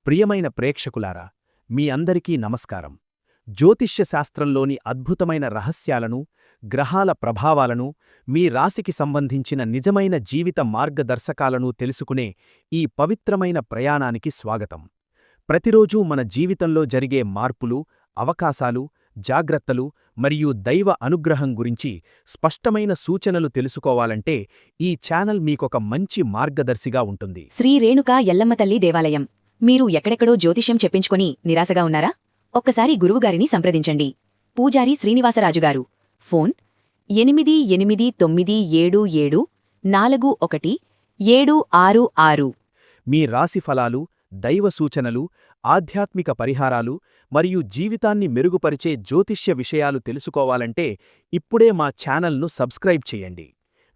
ప్రియమైన ప్రేక్షకులారా, మీ అందరికీ నమస్కారం. జ్యోతిష్య శాస్త్రంలోని అద్భుతమైన రహస్యాలను, గ్రహాల ప్రభావాలను, మీ రాశికి సంబంధించిన నిజమైన జీవిత మార్గదర్శకాలను తెలుసుకునే ఈ పవిత్రమైన ప్రయాణానికి స్వాగతం. ప్రతిరోజూ మన జీవితంలో జరిగే మార్పులు, అవకాశాలు, జాగ్రత్తలు మరియు దైవ అనుగ్రహం గురించి స్పష్టమైన సూచనలు తెలుసుకోవాలంటే ఈ ఛానల్ మీకొక మంచి మార్గదర్శిగా ఉంటుంది. శ్రీ రేణుకా ఎల్లమ్మ తల్లి దేవాలయం. మీరు ఎక్కడెక్కడో జ్యోతిష్యం చెప్పించుకొని నిరాశగా ఉన్నారా? ఒక్కసారి గురువుగారిని సంప్రదించండి. పూజారి శ్రీనివాసరాజుగారు. ఫోన్ 8877414766. మీ రాశి ఫలాలు, దైవ సూచనలు, ఆధ్యాత్మిక పరిహారాలు మరియు జీవితాన్ని మెరుగుపరిచే జ్యోతిష్య విషయాలు తెలుసుకోవాలంటే ఇప్పుడే మా ఛానల్ను సబ్స్క్రైబ్ చేయండి.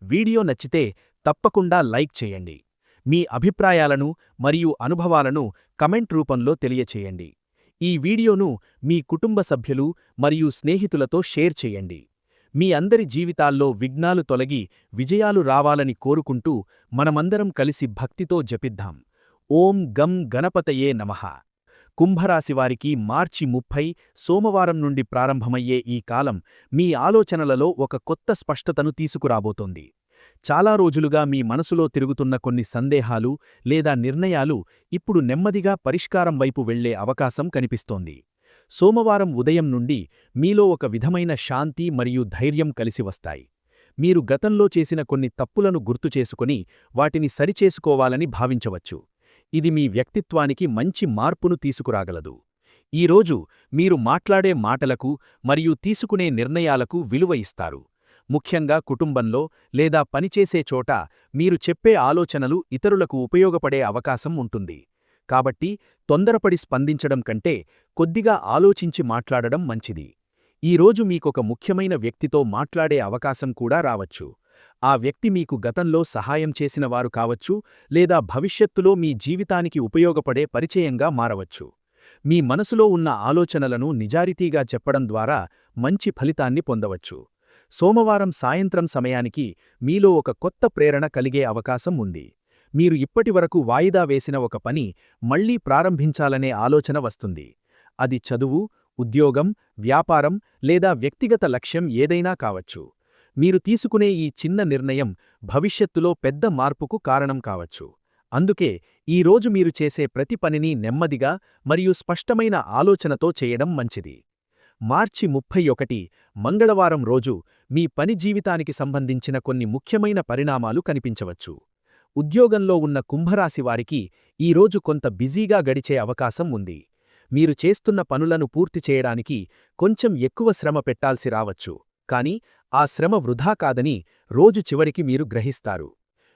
వీడియో నచ్చితే తప్పకుండా లైక్ చేయండి. మీ అభిప్రాయాలను మరియు అనుభవాలను కమెంట్ రూపంలో తెలియచేయండి. ఈ వీడియోను మీ కుటుంబ సభ్యులు మరియు స్నేహితులతో షేర్ చేయండి. మీ అందరి జీవితాల్లో విఘ్నాలు తొలగి విజయాలు రావాలని కోరుకుంటూ మనమందరం కలిసి భక్తితో జపిద్దాం. ఓం గం గణపతయే నమః. కుంభరాశివారికి మార్చి 30 సోమవారం నుండి ప్రారంభమయ్యే ఈ కాలం మీ ఆలోచనలలో ఒక కొత్త స్పష్టతను తీసుకురాబోతోంది. చాలా రోజులుగా మీ మనసులో తిరుగుతున్న కొన్ని సందేహాలు లేదా నిర్ణయాలు ఇప్పుడు నెమ్మదిగా పరిష్కారం వైపు వెళ్లే అవకాశం కనిపిస్తోంది. సోమవారం ఉదయం నుండి మీలో ఒక విధమైన శాంతి మరియు ధైర్యం కలిసి వస్తాయి. మీరు గతంలో చేసిన కొన్ని తప్పులను గుర్తుచేసుకుని వాటిని సరిచేసుకోవాలని భావించవచ్చు. ఇది మీ వ్యక్తిత్వానికి మంచి మార్పును తీసుకురాగలదు. ఈరోజు మీరు మాట్లాడే మాటలకు మరియు తీసుకునే నిర్ణయాలకు విలువ ఇస్తారు. ముఖ్యంగా కుటుంబంలో లేదా పనిచేసే చోట మీరు చెప్పే ఆలోచనలు ఇతరులకు ఉపయోగపడే అవకాశం ఉంటుంది. కాబట్టి తొందరపడి స్పందించడం కంటే కొద్దిగా ఆలోచించి మాట్లాడడం మంచిది. ఈరోజు మీకొక ముఖ్యమైన వ్యక్తితో మాట్లాడే అవకాశం కూడా రావచ్చు. ఆ వ్యక్తి మీకు గతంలో సహాయం చేసినవారు కావచ్చు లేదా భవిష్యత్తులో మీ జీవితానికి ఉపయోగపడే పరిచయంగా మారవచ్చు. మీ మనసులో ఉన్న ఆలోచనలను నిజాయితీగా చెప్పడం ద్వారా మంచి ఫలితాన్ని పొందవచ్చు. సోమవారం సాయంత్రం సమయానికి మీలో ఒక కొత్త ప్రేరణ కలిగే అవకాశం ఉంది. మీరు ఇప్పటివరకు వాయిదా వేసిన ఒక పని మళ్లీ ప్రారంభించాలనే ఆలోచన వస్తుంది. అది చదువు, ఉద్యోగం, వ్యాపారం లేదా వ్యక్తిగత లక్ష్యం ఏదైనా కావచ్చు. మీరు తీసుకునే ఈ చిన్న నిర్ణయం భవిష్యత్తులో పెద్ద మార్పుకు కారణం కావచ్చు. అందుకే ఈరోజు మీరు చేసే ప్రతి పనిని నెమ్మదిగా మరియు స్పష్టమైన ఆలోచనతో చేయడం మంచిది. మార్చి 31 మంగళవారం రోజు మీ పని జీవితానికి సంబంధించిన కొన్ని ముఖ్యమైన పరిణామాలు కనిపించవచ్చు. ఉద్యోగంలో ఉన్న కుంభరాశివారికి ఈరోజు కొంత బిజీగా గడిచే అవకాశం ఉంది. మీరు చేస్తున్న పనులను పూర్తి చేయడానికి కొంచెం ఎక్కువ శ్రమ పెట్టాల్సి రావచ్చు. కానీ ఆ శ్రమ వృధా కాదని రోజు చివరికి మీరు గ్రహిస్తారు.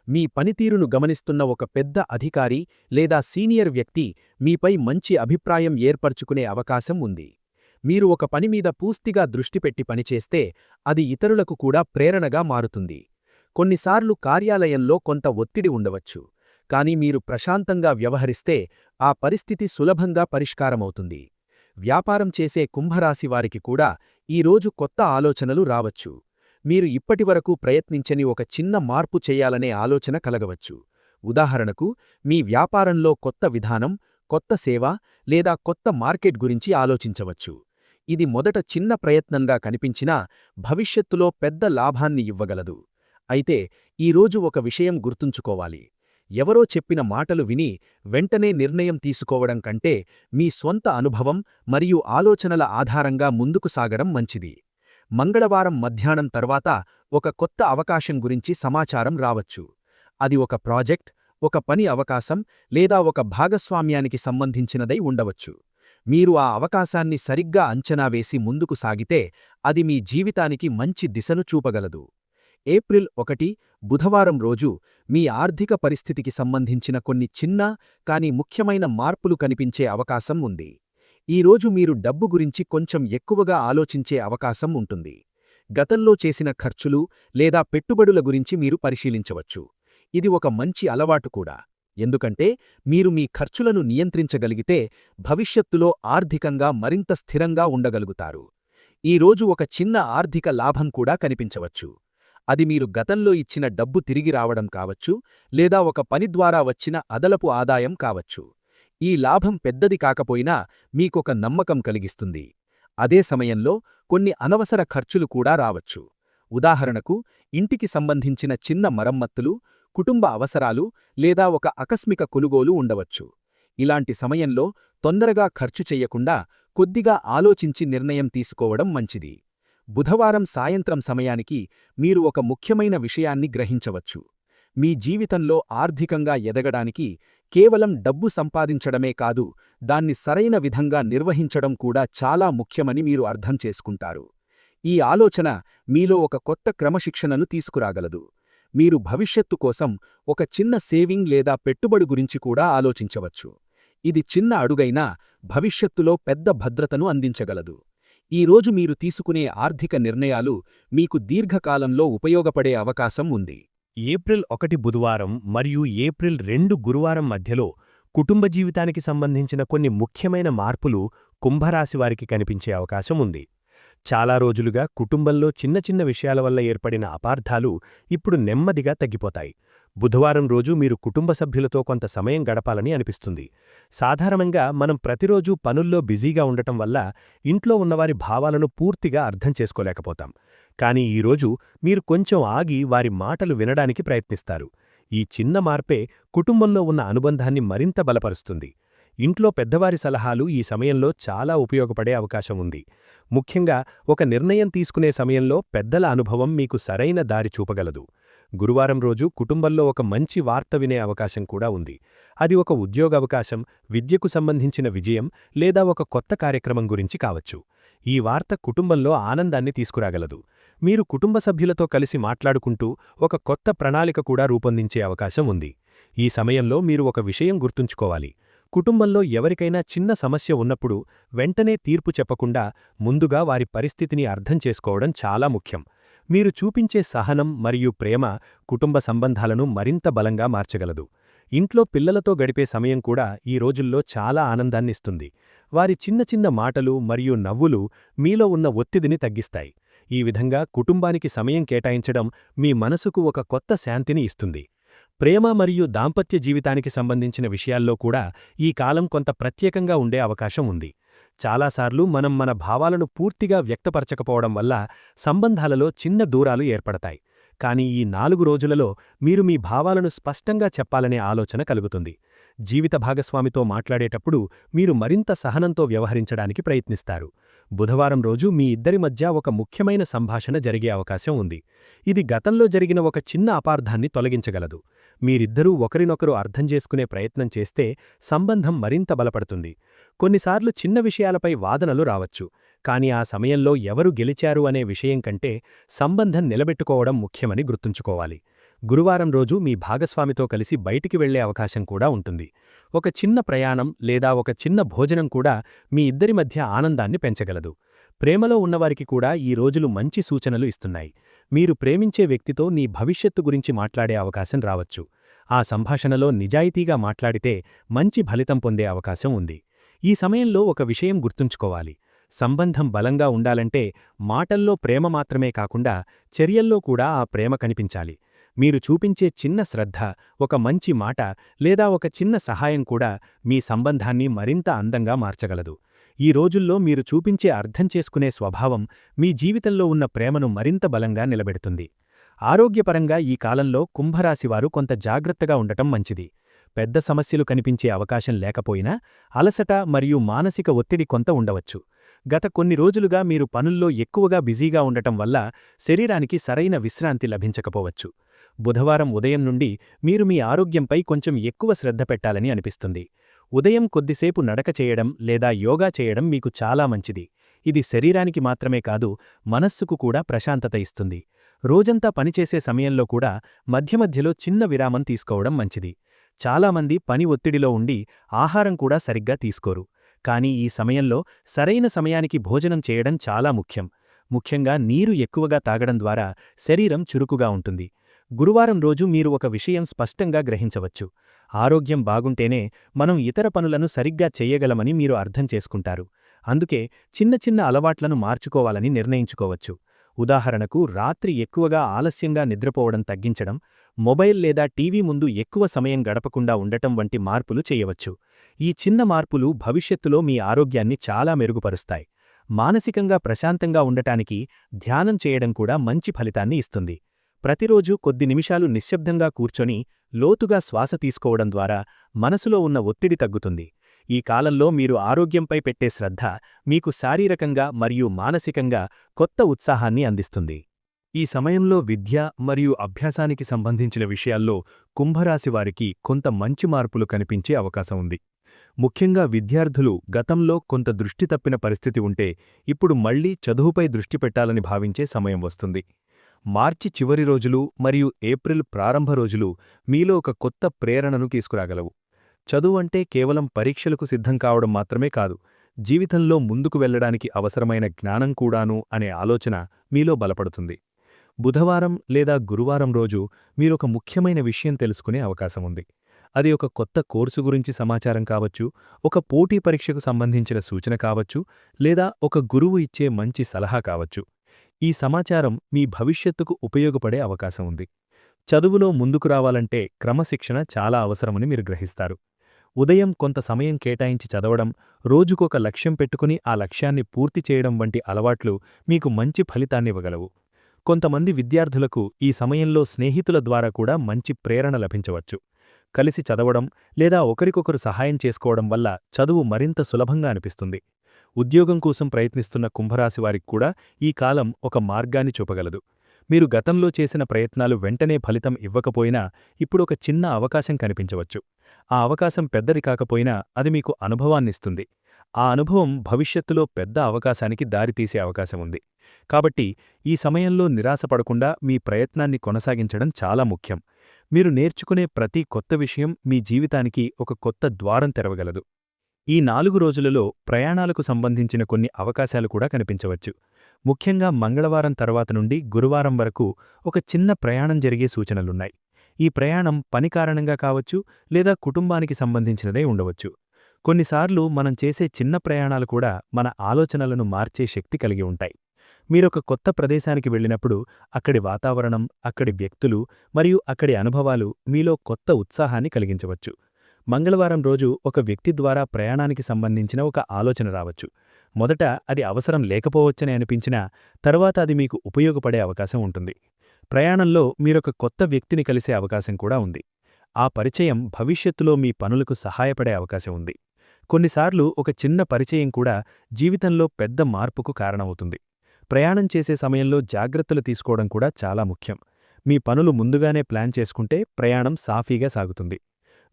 మీ పనితీరును గమనిస్తున్న ఒక పెద్ద అధికారి లేదా సీనియర్ వ్యక్తి మీపై మంచి అభిప్రాయం ఏర్పరచుకునే అవకాశం ఉంది. మీరు ఒక పని మీద పూర్తిగా దృష్టి పెట్టి పనిచేస్తే అది ఇతరులకు కూడా ప్రేరణగా మారుతుంది. కొన్నిసార్లు కార్యాలయంలో కొంత ఒత్తిడి ఉండవచ్చు. కానీ మీరు ప్రశాంతంగా వ్యవహరిస్తే ఆ పరిస్థితి సులభంగా పరిష్కారమవుతుంది. వ్యాపారం చేసే కుంభరాశివారికి కూడా ఈరోజు కొత్త ఆలోచనలు రావచ్చు. మీరు ఇప్పటివరకు ప్రయత్నించని ఒక చిన్న మార్పు చేయాలనే ఆలోచన కలగవచ్చు. ఉదాహరణకు, మీ వ్యాపారంలో కొత్త విధానం, కొత్త సేవ లేదా కొత్త మార్కెట్ గురించి ఆలోచించవచ్చు. ఇది మొదట చిన్న ప్రయత్నంగా కనిపించినా భవిష్యత్తులో పెద్ద లాభాన్ని ఇవ్వగలదు. అయితే ఈరోజు ఒక విషయం గుర్తుంచుకోవాలి. ఎవరో చెప్పిన మాటలు విని వెంటనే నిర్ణయం తీసుకోవడం కంటే మీ స్వంత అనుభవం మరియు ఆలోచనల ఆధారంగా ముందుకు సాగడం మంచిది. మంగళవారం మధ్యాహ్నం తర్వాత ఒక కొత్త అవకాశం గురించి సమాచారం రావచ్చు. అది ఒక ప్రాజెక్ట్, ఒక పని అవకాశం లేదా ఒక భాగస్వామ్యానికి సంబంధించినదై ఉండవచ్చు. మీరు ఆ అవకాశాన్ని సరిగ్గా అంచనా వేసి ముందుకు సాగితే అది మీ జీవితానికి మంచి దిశను చూపగలదు. ఏప్రిల్ 1 బుధవారం రోజు మీ ఆర్థిక పరిస్థితికి సంబంధించిన కొన్ని చిన్న కానీ ముఖ్యమైన మార్పులు కనిపించే అవకాశం ఉంది. ఈరోజు మీరు డబ్బు గురించి కొంచెం ఎక్కువగా ఆలోచించే అవకాశం ఉంటుంది. గతంలో చేసిన ఖర్చులు లేదా పెట్టుబడుల గురించి మీరు పరిశీలించవచ్చు. ఇది ఒక మంచి అలవాటు కూడా. ఎందుకంటే మీరు మీ ఖర్చులను నియంత్రించగలిగితే భవిష్యత్తులో ఆర్థికంగా మరింత స్థిరంగా ఉండగలుగుతారు. ఈరోజు ఒక చిన్న ఆర్థిక లాభం కూడా కనిపించవచ్చు. అది మీరు గతంలో ఇచ్చిన డబ్బు తిరిగి రావడం కావచ్చు లేదా ఒక పని ద్వారా వచ్చిన అదనపు ఆదాయం కావచ్చు. ఈ లాభం పెద్దది కాకపోయినా మీకొక నమ్మకం కలిగిస్తుంది. అదే సమయంలో కొన్ని అనవసర ఖర్చులు కూడా రావచ్చు. ఉదాహరణకు, ఇంటికి సంబంధించిన చిన్న మరమ్మత్తులు, కుటుంబ అవసరాలు లేదా ఒక ఆకస్మిక కొనుగోలు ఉండవచ్చు. ఇలాంటి సమయంలో తొందరగా ఖర్చు చెయ్యకుండా కొద్దిగా ఆలోచించి నిర్ణయం తీసుకోవడం మంచిది. బుధవారం సాయంత్రం సమయానికి మీరు ఒక ముఖ్యమైన విషయాన్ని గ్రహించవచ్చు. మీ జీవితంలో ఆర్థికంగా ఎదగడానికి కేవలం డబ్బు సంపాదించడమే కాదు, దాన్ని సరైన విధంగా నిర్వహించడం కూడా చాలా ముఖ్యమని మీరు అర్థం చేసుకుంటారు. ఈ ఆలోచన మీలో ఒక కొత్త క్రమశిక్షణను తీసుకురాగలదు. మీరు భవిష్యత్తు కోసం ఒక చిన్న సేవింగ్ లేదా పెట్టుబడి గురించి కూడా ఆలోచించవచ్చు. ఇది చిన్న అడుగైనా భవిష్యత్తులో పెద్ద భద్రతను అందించగలదు. ఈరోజు మీరు తీసుకునే ఆర్థిక నిర్ణయాలు మీకు దీర్ఘకాలంలో ఉపయోగపడే అవకాశం ఉంది. ఏప్రిల్ 1 బుధవారం మరియు ఏప్రిల్ 2 గురువారం మధ్యలో కుటుంబ జీవితానికి సంబంధించిన కొన్ని ముఖ్యమైన మార్పులు కుంభరాశివారికి కనిపించే అవకాశం ఉంది. చాలా రోజులుగా కుటుంబంలో చిన్న చిన్న విషయాల వల్ల ఏర్పడిన అపార్థాలు ఇప్పుడు నెమ్మదిగా తగ్గిపోతాయి. బుధవారం రోజు మీరు కుటుంబ సభ్యులతో కొంత సమయం గడపాలని అనిపిస్తుంది. సాధారణంగా మనం ప్రతిరోజూ పనుల్లో బిజీగా ఉండటం వల్ల ఇంట్లో ఉన్నవారి భావాలను పూర్తిగా అర్థం చేసుకోలేకపోతాం. కానీ ఈరోజు మీరు కొంచెం ఆగి వారి మాటలు వినడానికి ప్రయత్నిస్తారు. ఈ చిన్న మార్పే కుటుంబంలో ఉన్న అనుబంధాన్ని మరింత బలపరుస్తుంది. ఇంట్లో పెద్దవారి సలహాలు ఈ సమయంలో చాలా ఉపయోగపడే అవకాశం ఉంది. ముఖ్యంగా ఒక నిర్ణయం తీసుకునే సమయంలో పెద్దల అనుభవం మీకు సరైన దారి చూపగలదు. గురువారం రోజు కుటుంబంలో ఒక మంచి వార్త వినే అవకాశం కూడా ఉంది. అది ఒక ఉద్యోగావకాశం, విద్యకు సంబంధించిన విజయం లేదా ఒక కొత్త కార్యక్రమం గురించి కావచ్చు. ఈ వార్త కుటుంబంలో ఆనందాన్ని తీసుకురాగలదు. మీరు కుటుంబ సభ్యులతో కలిసి మాట్లాడుకుంటూ ఒక కొత్త ప్రణాళిక కూడా రూపొందించే అవకాశం ఉంది. ఈ సమయంలో మీరు ఒక విషయం గుర్తుంచుకోవాలి. కుటుంబంలో ఎవరికైనా చిన్న సమస్య ఉన్నప్పుడు వెంటనే తీర్పు చెప్పకుండా ముందుగా వారి పరిస్థితిని అర్థం చేసుకోవడం చాలా ముఖ్యం. మీరు చూపించే సహనం మరియు ప్రేమ కుటుంబ సంబంధాలను మరింత బలంగా మార్చగలదు. ఇంట్లో పిల్లలతో గడిపే సమయం కూడా ఈ రోజుల్లో చాలా ఆనందాన్నిస్తుంది. వారి చిన్న చిన్న మాటలు మరియు నవ్వులు మీలో ఉన్న ఒత్తిడిని తగ్గిస్తాయి. ఈ విధంగా కుటుంబానికి సమయం కేటాయించడం మీ మనసుకు ఒక కొత్త శాంతిని ఇస్తుంది. ప్రేమ మరియు దాంపత్య జీవితానికి సంబంధించిన విషయాల్లో కూడా ఈ కాలం కొంత ప్రత్యేకంగా ఉండే అవకాశం ఉంది. చాలాసార్లు మనం మన భావాలను పూర్తిగా వ్యక్తపరచకపోవడం వల్ల సంబంధాలలో చిన్న దూరాలు ఏర్పడతాయి. కానీ ఈ 4 రోజులలో మీరు మీ భావాలను స్పష్టంగా చెప్పాలనే ఆలోచన కలుగుతుంది. జీవిత భాగస్వామితో మాట్లాడేటప్పుడు మీరు మరింత సహనంతో వ్యవహరించడానికి ప్రయత్నిస్తారు. బుధవారం రోజు మీ ఇద్దరి మధ్య ఒక ముఖ్యమైన సంభాషణ జరిగే అవకాశం ఉంది. ఇది గతంలో జరిగిన ఒక చిన్న అపార్థాన్ని తొలగించగలదు. మీరిద్దరూ ఒకరినొకరు అర్థం చేసుకునే ప్రయత్నం చేస్తే సంబంధం మరింత బలపడుతుంది. కొన్నిసార్లు చిన్న విషయాలపై వాదనలు రావచ్చు. కానీ ఆ సమయంలో ఎవరు గెలిచారు అనే విషయం కంటే సంబంధం నిలబెట్టుకోవడం ముఖ్యమని గుర్తుంచుకోవాలి. గురువారం రోజు మీ భాగస్వామితో కలిసి బయటికి వెళ్లే అవకాశం కూడా ఉంటుంది. ఒక చిన్న ప్రయాణం లేదా ఒక చిన్న భోజనం కూడా మీ ఇద్దరి మధ్య ఆనందాన్ని పెంచగలదు. ప్రేమలో ఉన్నవారికి కూడా ఈ రోజులు మంచి సూచనలు ఇస్తున్నాయి. మీరు ప్రేమించే వ్యక్తితో నీ భవిష్యత్తు గురించి మాట్లాడే అవకాశం రావచ్చు. ఆ సంభాషణలో నిజాయితీగా మాట్లాడితే మంచి ఫలితం పొందే అవకాశం ఉంది. ఈ సమయంలో ఒక విషయం గుర్తుంచుకోవాలి. సంబంధం బలంగా ఉండాలంటే మాటల్లో ప్రేమ మాత్రమే కాకుండా చర్యల్లో కూడా ఆ ప్రేమ కనిపించాలి. మీరు చూపించే చిన్న శ్రద్ధ, ఒక మంచి మాట లేదా ఒక చిన్న సహాయం కూడా మీ సంబంధాన్ని మరింత అందంగా మార్చగలదు. ఈ రోజుల్లో మీరు చూపించే అర్థం చేసుకునే స్వభావం మీ జీవితంలో ఉన్న ప్రేమను మరింత బలంగా నిలబెడుతుంది. ఆరోగ్యపరంగా ఈ కాలంలో కుంభరాశివారు కొంత జాగ్రత్తగా ఉండటం మంచిది. పెద్ద సమస్యలు కనిపించే అవకాశం లేకపోయినా అలసట మరియు మానసిక ఒత్తిడి కొంత ఉండవచ్చు. గత కొన్ని రోజులుగా మీరు పనుల్లో ఎక్కువగా బిజీగా ఉండటం వల్ల శరీరానికి సరైన విశ్రాంతి లభించకపోవచ్చు. బుధవారం ఉదయం నుండి మీరు మీ ఆరోగ్యంపై కొంచెం ఎక్కువ శ్రద్ధ పెట్టాలని అనిపిస్తుంది. ఉదయం కొద్దిసేపు నడక చేయడం లేదా యోగా చేయడం మీకు చాలా మంచిది. ఇది శరీరానికి మాత్రమే కాదు, మనస్సుకు కూడా ప్రశాంతత ఇస్తుంది. రోజంతా పనిచేసే సమయంలో కూడా మధ్యమధ్యలో చిన్న విరామం తీసుకోవడం మంచిది. చాలామంది పని ఒత్తిడిలో ఉండి ఆహారం కూడా సరిగ్గా తీసుకోరు. కానీ ఈ సమయంలో సరైన సమయానికి భోజనం చేయడం చాలా ముఖ్యం. ముఖ్యంగా నీరు ఎక్కువగా తాగడం ద్వారా శరీరం చురుకుగా ఉంటుంది. గురువారం రోజు మీరు ఒక విషయం స్పష్టంగా గ్రహించవచ్చు. ఆరోగ్యం బాగుంటేనే మనం ఇతర పనులను సరిగ్గా చెయ్యగలమని మీరు అర్థం చేసుకుంటారు. అందుకే చిన్న చిన్న అలవాట్లను మార్చుకోవాలని నిర్ణయించుకోవచ్చు. ఉదాహరణకు, రాత్రి ఎక్కువగా ఆలస్యంగా నిద్రపోవడం తగ్గించడం, మొబైల్ లేదా టీవీ ముందు ఎక్కువ సమయం గడపకుండా ఉండటం వంటి మార్పులు చేయవచ్చు. ఈ చిన్న మార్పులు భవిష్యత్తులో మీ ఆరోగ్యాన్ని చాలా మెరుగుపరుస్తాయి. మానసికంగా ప్రశాంతంగా ఉండటానికి ధ్యానం చేయడం కూడా మంచి ఫలితాన్ని ఇస్తుంది. ప్రతిరోజూ కొద్ది నిమిషాలు నిశ్శబ్దంగా కూర్చొని లోతుగా శ్వాస తీసుకోవడం ద్వారా మనసులో ఉన్న ఒత్తిడి తగ్గుతుంది. ఈ కాలంలో మీరు ఆరోగ్యంపై పెట్టే శ్రద్ధ మీకు శారీరకంగా మరియు మానసికంగా కొత్త ఉత్సాహాన్ని అందిస్తుంది. ఈ సమయంలో విద్య మరియు అభ్యాసానికి సంబంధించిన విషయాల్లో కుంభరాశివారికి కొంత మంచి మార్పులు కనిపించే అవకాశం ఉంది. ముఖ్యంగా విద్యార్థులు గతంలో కొంత దృష్టి తప్పిన పరిస్థితి ఉంటే ఇప్పుడు మళ్లీ చదువుపై దృష్టి పెట్టాలని భావించే సమయం వస్తుంది. మార్చి చివరి రోజులు మరియు ఏప్రిల్ ప్రారంభ రోజులు మీలో ఒక కొత్త ప్రేరణను తీసుకురాగలవు. చదువంటే కేవలం పరీక్షలకు సిద్ధం కావడం మాత్రమే కాదు, జీవితంలో ముందుకు వెళ్లడానికి అవసరమైన జ్ఞానం కూడాను అనే ఆలోచన మీలో బలపడుతుంది. బుధవారం లేదా గురువారం రోజు మీరొక ముఖ్యమైన విషయం తెలుసుకునే అవకాశం ఉంది. అది ఒక కొత్త కోర్సు గురించి సమాచారం కావచ్చు, ఒక పోటీ పరీక్షకు సంబంధించిన సూచన కావచ్చు, లేదా ఒక గురువు ఇచ్చే మంచి సలహా కావచ్చు. ఈ సమాచారం మీ భవిష్యత్తుకు ఉపయోగపడే అవకాశం ఉంది. చదువులో ముందుకు రావాలంటే క్రమశిక్షణ చాలా అవసరమని మీరు గ్రహిస్తారు. ఉదయం కొంత సమయం కేటాయించి చదవడం, రోజుకొక లక్ష్యం పెట్టుకుని ఆ లక్ష్యాన్ని పూర్తి చేయడం వంటి అలవాట్లు మీకు మంచి ఫలితాన్నివ్వగలవు. కొంతమంది విద్యార్థులకు ఈ సమయంలో స్నేహితుల ద్వారా కూడా మంచి ప్రేరణ లభించవచ్చు. కలిసి చదవడం లేదా ఒకరికొకరు సహాయం చేసుకోవడం వల్ల చదువు మరింత సులభంగా అనిపిస్తుంది. ఉద్యోగం కోసం ప్రయత్నిస్తున్న కుంభరాశివారికి కూడా ఈ కాలం ఒక మార్గాన్ని చూపగలదు. మీరు గతంలో చేసిన ప్రయత్నాలు వెంటనే ఫలితం ఇవ్వకపోయినా ఇప్పుడొక చిన్న అవకాశం కనిపించవచ్చు. ఆ అవకాశం పెద్దది కాకపోయినా అది మీకు అనుభవాన్నిస్తుంది. ఆ అనుభవం భవిష్యత్తులో పెద్ద అవకాశానికి దారితీసే అవకాశం ఉంది. కాబట్టి ఈ సమయంలో నిరాశపడకుండా మీ ప్రయత్నాన్ని కొనసాగించడం చాలా ముఖ్యం. మీరు నేర్చుకునే ప్రతి కొత్త విషయం మీ జీవితానికి ఒక కొత్త ద్వారం తెరవగలదు. ఈ 4 రోజులలో ప్రయాణాలకు సంబంధించిన కొన్ని అవకాశాలు కూడా కనిపించవచ్చు. ముఖ్యంగా మంగళవారం తర్వాత నుండి గురువారం వరకు ఒక చిన్న ప్రయాణం జరిగే సూచనలున్నాయి. ఈ ప్రయాణం పని కారణంగా కావచ్చు లేదా కుటుంబానికి సంబంధించినదే ఉండవచ్చు. కొన్నిసార్లు మనం చేసే చిన్న ప్రయాణాలు కూడా మన ఆలోచనలను మార్చే శక్తి కలిగి ఉంటాయి. మీరొక కొత్త ప్రదేశానికి వెళ్ళినప్పుడు అక్కడి వాతావరణం, అక్కడి వ్యక్తులు మరియు అక్కడి అనుభవాలు మీలో కొత్త ఉత్సాహాన్ని కలిగించవచ్చు. మంగళవారం రోజు ఒక వ్యక్తి ద్వారా ప్రయాణానికి సంబంధించిన ఒక ఆలోచన రావచ్చు. మొదట అది అవసరం లేకపోవచ్చని అనిపించినా తర్వాత అది మీకు ఉపయోగపడే అవకాశం ఉంటుంది. ప్రయాణంలో మీరొక కొత్త వ్యక్తిని కలిసే అవకాశం కూడా ఉంది. ఆ పరిచయం భవిష్యత్తులో మీ పనులకు సహాయపడే అవకాశం ఉంది. కొన్నిసార్లు ఒక చిన్న పరిచయం కూడా జీవితంలో పెద్ద మార్పుకు కారణమవుతుంది. ప్రయాణం చేసే సమయంలో జాగ్రత్తలు తీసుకోవడం కూడా చాలా ముఖ్యం. మీ పనులు ముందుగానే ప్లాన్ చేసుకుంటే ప్రయాణం సాఫీగా సాగుతుంది.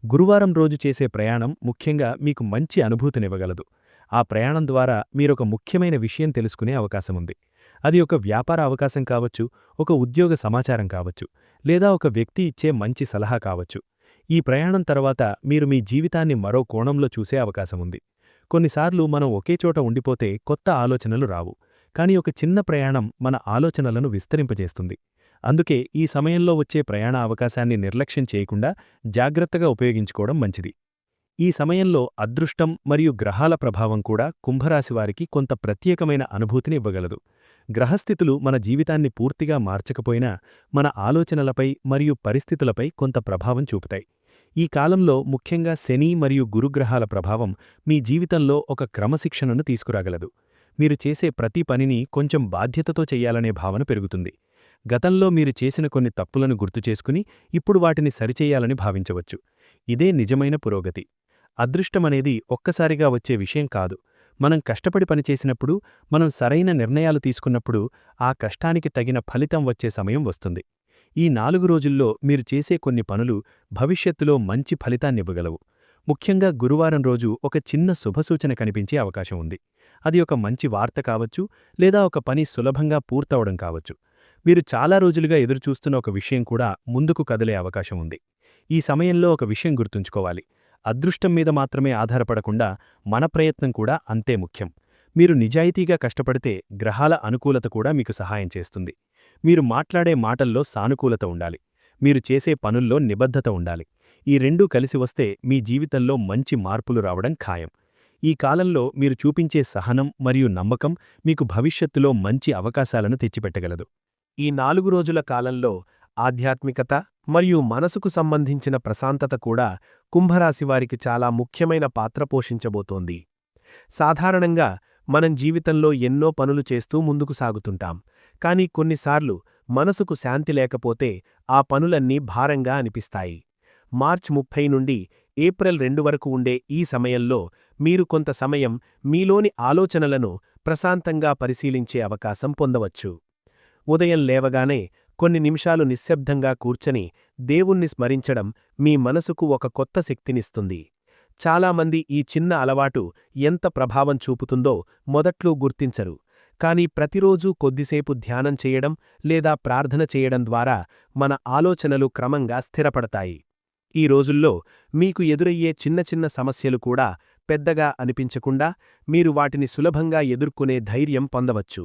గురువారం రోజు చేసే ప్రయాణం ముఖ్యంగా మీకు మంచి అనుభూతినివ్వగలదు. ఆ ప్రయాణం ద్వారా మీరొక ముఖ్యమైన విషయం తెలుసుకునే అవకాశముంది. అది ఒక వ్యాపార అవకాశం కావచ్చు, ఒక ఉద్యోగ సమాచారం కావచ్చు, లేదా ఒక వ్యక్తి ఇచ్చే మంచి సలహా కావచ్చు. ఈ ప్రయాణం తర్వాత మీరు మీ జీవితాన్ని మరో కోణంలో చూసే అవకాశముంది. కొన్నిసార్లు మనం ఒకే చోట ఉండిపోతే కొత్త ఆలోచనలు రావు, కానీ ఒక చిన్న ప్రయాణం మన ఆలోచనలను విస్తరింపజేస్తుంది. అందుకే ఈ సమయంలో వచ్చే ప్రయాణ అవకాశాన్ని నిర్లక్ష్యం చేయకుండా జాగ్రత్తగా ఉపయోగించుకోవడం మంచిది. ఈ సమయంలో అదృష్టం మరియు గ్రహాల ప్రభావం కూడా కుంభరాశివారికి కొంత ప్రత్యేకమైన అనుభూతిని ఇవ్వగలదు. గ్రహస్థితులు మన జీవితాన్ని పూర్తిగా మార్చకపోయినా మన ఆలోచనలపై మరియు పరిస్థితులపై కొంత ప్రభావం చూపుతాయి. ఈ కాలంలో ముఖ్యంగా శని మరియు గురుగ్రహాల ప్రభావం మీ జీవితంలో ఒక క్రమశిక్షణను తీసుకురాగలదు. మీరు చేసే ప్రతి పనిని కొంచెం బాధ్యతతో చెయ్యాలనే భావన పెరుగుతుంది. గతంలో మీరు చేసిన కొన్ని తప్పులను గుర్తుచేసుకుని ఇప్పుడు వాటిని సరిచెయ్యాలని భావించవచ్చు. ఇదే నిజమైన పురోగతి. అదృష్టమనేది ఒక్కసారిగా వచ్చే విషయం కాదు. మనం కష్టపడి పనిచేసినప్పుడు, మనం సరైన నిర్ణయాలు తీసుకున్నప్పుడు ఆ కష్టానికి తగిన ఫలితం వచ్చే సమయం వస్తుంది. ఈ 4 రోజుల్లో మీరు చేసే కొన్ని పనులు భవిష్యత్తులో మంచి ఫలితాన్నివ్వగలవు. ముఖ్యంగా గురువారం రోజు ఒక చిన్న శుభసూచన కనిపించే అవకాశం ఉంది. అది ఒక మంచి వార్త కావచ్చు, లేదా ఒక పని సులభంగా పూర్తవడం కావచ్చు. మీరు చాలా రోజులుగా ఎదురుచూస్తున్న ఒక విషయం కూడా ముందుకు కదిలే అవకాశం ఉంది. ఈ సమయంలో ఒక విషయం గుర్తుంచుకోవాలి. అదృష్టం మీద మాత్రమే ఆధారపడకుండా మన ప్రయత్నం కూడా అంతే ముఖ్యం. మీరు నిజాయితీగా కష్టపడితే గ్రహాల అనుకూలత కూడా మీకు సహాయం చేస్తుంది. మీరు మాట్లాడే మాటల్లో సానుకూలత ఉండాలి. మీరు చేసే పనుల్లో నిబద్ధత ఉండాలి. ఈ రెండూ కలిసి వస్తే మీ జీవితంలో మంచి మార్పులు రావడం ఖాయం. ఈ కాలంలో మీరు చూపించే సహనం మరియు నమ్మకం మీకు భవిష్యత్తులో మంచి అవకాశాలను తెచ్చిపెట్టగలదు. ఈ 4 రోజుల కాలంలో ఆధ్యాత్మికత, మరియు మనసుకు సంబంధించిన ప్రశాంతత కూడా కుంభరాశివారికి చాలా ముఖ్యమైన పాత్ర పోషించబోతోంది. సాధారణంగా మనం జీవితంలో ఎన్నో పనులు చేస్తూ ముందుకు సాగుతుంటాం. కానీ కొన్నిసార్లు మనసుకు శాంతి లేకపోతే ఆ పనులన్నీ భారంగా అనిపిస్తాయి. మార్చి 30 నుండి ఏప్రిల్ 2 వరకు ఉండే ఈ సమయంలో మీరు కొంత సమయం మీలోని ఆలోచనలను ప్రశాంతంగా పరిశీలించే అవకాశం పొందవచ్చు. ఉదయం లేవగానే కొన్ని నిమిషాలు నిశ్శబ్దంగా కూర్చొని దేవుణ్ణి స్మరించడం మీ మనసుకు ఒక కొత్త శక్తినిస్తుంది. చాలామంది ఈ చిన్న అలవాటు ఎంత ప్రభావం చూపుతుందో మొదట్లో గుర్తించరు. కానీ ప్రతిరోజూ కొద్దిసేపు ధ్యానం చేయడం లేదా ప్రార్థన చేయడం ద్వారా మన ఆలోచనలు క్రమంగా స్థిరపడతాయి. ఈ రోజుల్లో మీకు ఎదురయ్యే చిన్న చిన్న సమస్యలు కూడా పెద్దగా అనిపించకుండా మీరు వాటిని సులభంగా ఎదుర్కొనే ధైర్యం పొందవచ్చు.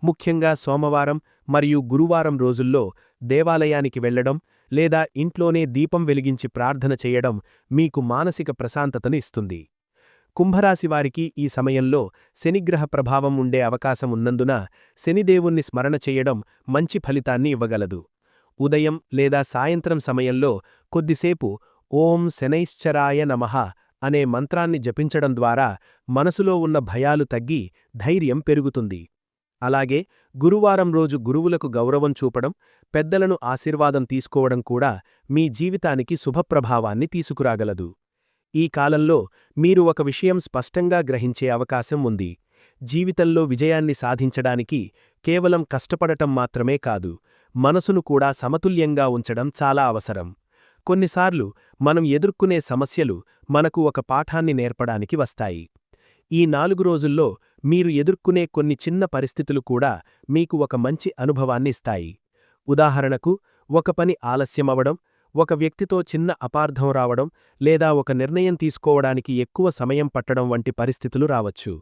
ముఖ్యంగా సోమవారం మరియు గురువారం రోజుల్లో దేవాలయానికి వెళ్లడం లేదా ఇంట్లోనే దీపం వెలిగించి ప్రార్థన చేయడం మీకు మానసిక ప్రశాంతతను ఇస్తుంది. కుంభరాశివారికి ఈ సమయంలో శనిగ్రహ ప్రభావం ఉండే అవకాశం ఉన్నందున శనిదేవుణ్ణి స్మరణ చేయడం మంచి ఫలితాన్ని ఇవ్వగలదు. ఉదయం లేదా సాయంత్రం సమయంలో కొద్దిసేపు ఓం శనైశ్చరాయ నమః అనే మంత్రాన్ని జపించడం ద్వారా మనసులో ఉన్న భయాలు తగ్గి ధైర్యం పెరుగుతుంది. అలాగే గురువారం రోజు గురువులకు గౌరవం చూపడం, పెద్దలను ఆశీర్వాదం తీసుకోవడం కూడా మీ జీవితానికి శుభప్రభావాన్ని తీసుకురాగలదు. ఈ కాలంలో మీరు ఒక విషయం స్పష్టంగా గ్రహించే అవకాశం ఉంది. జీవితంలో విజయాన్ని సాధించడానికి కేవలం కష్టపడటం మాత్రమే కాదు, మనసును కూడా సమతుల్యంగా ఉంచడం చాలా అవసరం. కొన్నిసార్లు మనం ఎదుర్కొనే సమస్యలు మనకు ఒక పాఠాన్ని నేర్పడానికి వస్తాయి. ఈ 4 రోజుల్లో మీరు ఎదుర్కొనే కొన్ని చిన్న పరిస్థితులు కూడా మీకు ఒక మంచి అనుభవాన్ని ఇస్తాయి. ఉదాహరణకు, ఒక పని ఆలస్యమవడం, ఒక వ్యక్తితో చిన్న అపార్థం రావడం లేదా ఒక నిర్ణయం తీసుకోవడానికి ఎక్కువ సమయం పట్టడం వంటి పరిస్థితులు రావచ్చు.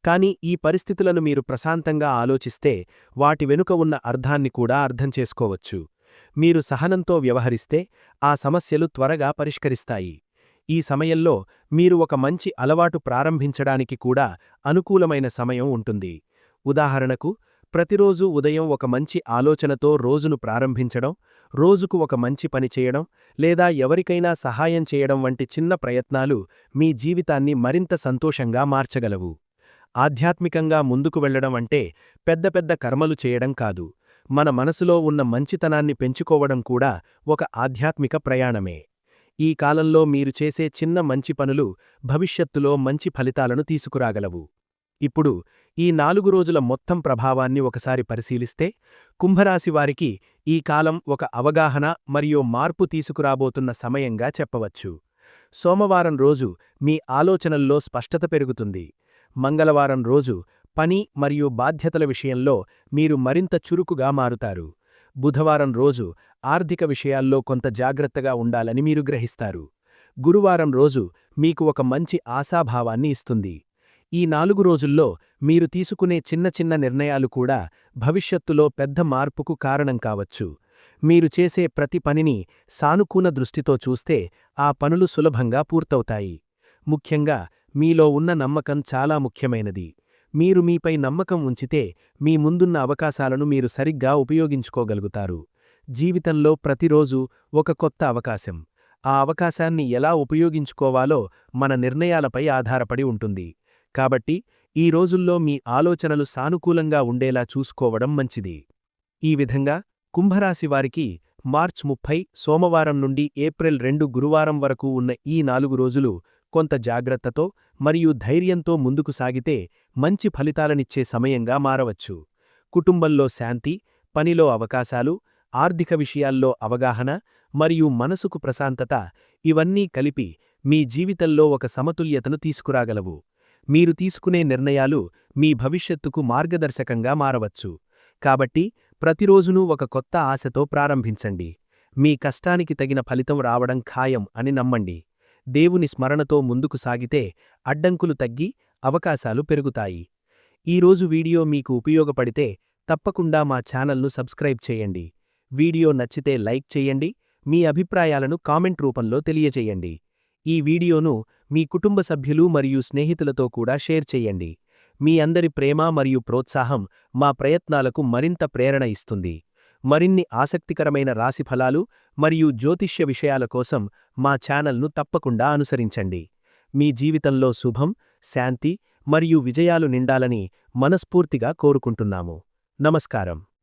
కానీ ఈ పరిస్థితులను మీరు ప్రశాంతంగా ఆలోచిస్తే వాటి వెనుక ఉన్న అర్థాన్ని కూడా అర్థం చేసుకోవచ్చు. మీరు సహనంతో వ్యవహరిస్తే ఆ సమస్యలు త్వరగా పరిష్కరిస్తాయి. ఈ సమయంలో మీరు ఒక మంచి అలవాటు ప్రారంభించడానికి కూడా అనుకూలమైన సమయం ఉంటుంది. ఉదాహరణకు, ప్రతిరోజూ ఉదయం ఒక మంచి ఆలోచనతో రోజును ప్రారంభించడం, రోజుకు ఒక మంచి పని చేయడం లేదా ఎవరికైనా సహాయం చేయడం వంటి చిన్న ప్రయత్నాలు మీ జీవితాన్ని మరింత సంతోషంగా మార్చగలవు. ఆధ్యాత్మికంగా ముందుకు వెళ్లడం అంటే పెద్ద పెద్ద కర్మలు చేయడం కాదు, మన మనసులో ఉన్న మంచితనాన్ని పెంచుకోవడం కూడా ఒక ఆధ్యాత్మిక ప్రయాణమే. ఈ కాలంలో మీరు చేసే చిన్న మంచి పనులు భవిష్యత్తులో మంచి ఫలితాలను తీసుకురాగలవు. ఇప్పుడు ఈ 4 రోజుల మొత్తం ప్రభావాన్ని ఒకసారి పరిశీలిస్తే కుంభరాశివారికి ఈ కాలం ఒక అవగాహన మరియు మార్పు తీసుకురాబోతున్న సమయంగా చెప్పవచ్చు. సోమవారం రోజు మీ ఆలోచనల్లో స్పష్టత పెరుగుతుంది. మంగళవారం రోజు పని మరియు బాధ్యతల విషయంలో మీరు మరింత చురుకుగా మారుతారు. బుధవారం రోజు ఆర్థిక విషయాల్లో కొంత జాగ్రత్తగా ఉండాలని మీరు గ్రహిస్తారు. గురువారం రోజు మీకు ఒక మంచి ఆశాభావాన్ని ఇస్తుంది. ఈ 4 రోజుల్లో మీరు తీసుకునే చిన్న చిన్న నిర్ణయాలు కూడా భవిష్యత్తులో పెద్ద మార్పుకు కారణం కావచ్చు. మీరు చేసే ప్రతి పనిని సానుకూల దృష్టితో చూస్తే ఆ పనులు సులభంగా పూర్తవుతాయి. ముఖ్యంగా మీలో ఉన్న నమ్మకం చాలా ముఖ్యమైనది. మీరు మీపై నమ్మకం ఉంచితే మీ ముందున్న అవకాశాలను మీరు సరిగ్గా ఉపయోగించుకోగలుగుతారు. జీవితంలో ప్రతిరోజు ఒక కొత్త అవకాశం. ఆ అవకాశాన్ని ఎలా ఉపయోగించుకోవాలో మన నిర్ణయాలపై ఆధారపడి ఉంటుంది. కాబట్టి ఈ రోజుల్లో మీ ఆలోచనలు సానుకూలంగా ఉండేలా చూసుకోవడం మంచిది. ఈ విధంగా కుంభరాశివారికి మార్చి 30 సోమవారం నుండి ఏప్రిల్ 2 గురువారం వరకు ఉన్న ఈ 4 రోజులు కొంత జాగ్రత్తతో మరియు ధైర్యంతో ముందుకు సాగితే మంచి ఫలితాలనిచ్చే సమయంగా మారవచ్చు. కుటుంబంలో శాంతి, పనిలో అవకాశాలు, ఆర్థిక విషయాల్లో అవగాహన మరియు మనసుకు ప్రశాంతత ఇవన్నీ కలిపి మీ జీవితంలో ఒక సమతుల్యతను తీసుకురాగలవు. మీరు తీసుకునే నిర్ణయాలు మీ భవిష్యత్తుకు మార్గదర్శకంగా మారవచ్చు. కాబట్టి ప్రతిరోజునూ ఒక కొత్త ఆశతో ప్రారంభించండి. మీ కష్టానికి తగిన ఫలితం రావడం ఖాయం అని నమ్మండి. దేవుని స్మరణతో ముందుకు సాగితే అడ్డంకులు తగ్గి అవకాశాలు పెరుగుతాయి. ఈరోజు వీడియో మీకు ఉపయోగపడితే తప్పకుండా మా ఛానల్ను సబ్స్క్రైబ్ చేయండి. వీడియో నచ్చితే లైక్ చేయండి. మీ అభిప్రాయాలను కామెంట్ రూపంలో తెలియజేయండి. ఈ వీడియోను మీ కుటుంబ సభ్యులు మరియు స్నేహితులతో కూడా షేర్ చేయండి. మీ అందరి ప్రేమ మరియు ప్రోత్సాహం మా ప్రయత్నాలకు మరింత ప్రేరణ ఇస్తుంది. మరిన్ని ఆసక్తికరమైన రాశిఫలాలు మరియు జ్యోతిష్య విషయాల కోసం మా ఛానల్ను తప్పకుండా అనుసరించండి. మీ జీవితంలో శుభం, శాంతి మరియు విజయాలు నిండాలని మనస్ఫూర్తిగా కోరుకుంటున్నాము. నమస్కారం.